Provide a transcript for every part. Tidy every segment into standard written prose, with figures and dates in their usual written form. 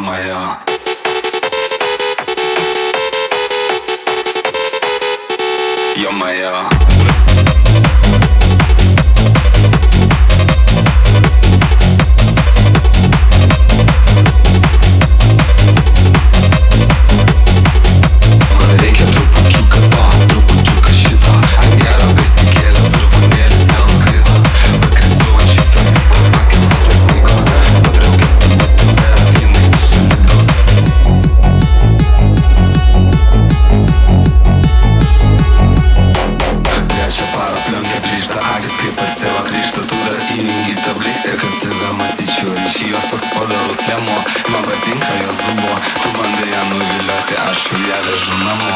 Ё-моё. Ё-моё. Man patinka jos dubuo, tu bandai ją nuvilioti, aš jau ją vežu namo.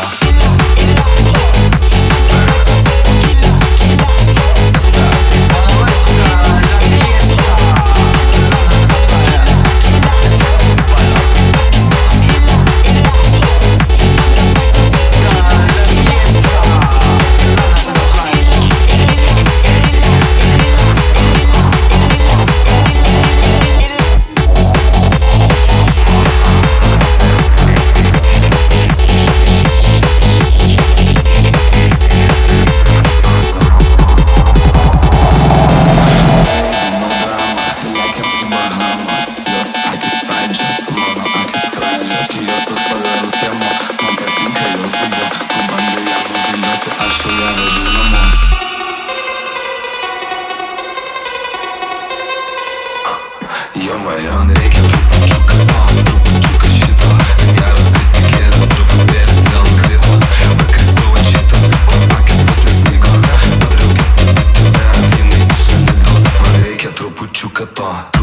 Ё-моё, reikia trupučiuką to, trupučiuką šito. Gero prisikėlė, truputėlis vėl nukrito. Pakritau ant šito bito, akis vos nesmigo. Padariau ketą bitį, bet jinai iš šalitos. Man reikia trupučiuką to.